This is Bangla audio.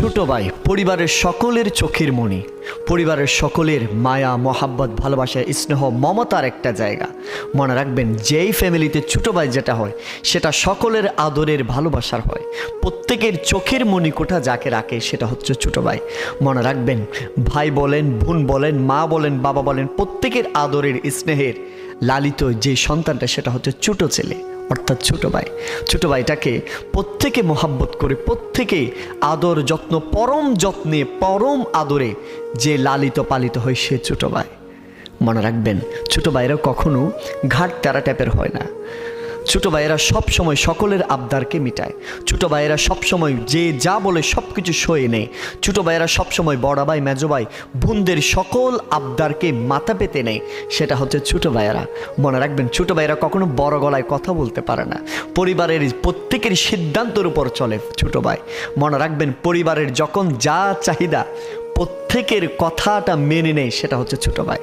ছোট ভাই পরিবারের সকলের চোখের মণি, পরিবারের সকলের মায়া মহাব্বত ভালোবাসা স্নেহ মমতার একটা জায়গা। মনে রাখবেন, যেই ফ্যামিলিতে ছোট ভাই যেটা হয় সেটা সকলের আদরের ভালোবাসার হয়। প্রত্যেকের চোখের মণিকোঠা যাকে রাখে সেটা হচ্ছে ছোট ভাই। মনে রাখবেন, ভাই বলেন, বোন বলেন, মা বলেন, বাবা বলেন, প্রত্যেকের আদরের স্নেহের লালিত যে সন্তানটা সেটা হচ্ছে ছোট ছেলে, অর্থাৎ ছোট ভাই। ছোট ভাইটাকে প্রত্যেকে মোহাব্বত করে, প্রত্যেকে আদর যত্ন পরম যত্নে পরম আদরে যে লালিত পালিত হয় সে ছোট ভাই। মনে রাখবেন, ছোট ভাইরা কখনো ঘাট তেরা টাইপের হয় না। ছোট ভাইয়েরা সবসময় সকলের আবদারকে মিটায়। ছোট ভাইয়েরা সবসময় যে যা বলে সব কিছু সয়ে নেয়। ছোট ভাইয়েরা সবসময় বড় ভাই মেজো ভাই বোনদের সকল আবদারকে মাথা পেতে নেয়, সেটা হচ্ছে ছোট ভাইয়েরা। মনে রাখবেন, ছোট ভাইয়েরা কখনো বড় গলায় কথা বলতে পারে না। পরিবারের প্রত্যেকের সিদ্ধান্তের উপর চলে ছোট ভাই। মনে রাখবেন, পরিবারের যখন যা চাহিদা প্রত্যেকের কথাটা মেনে নেয় সেটা হচ্ছে ছোট ভাই।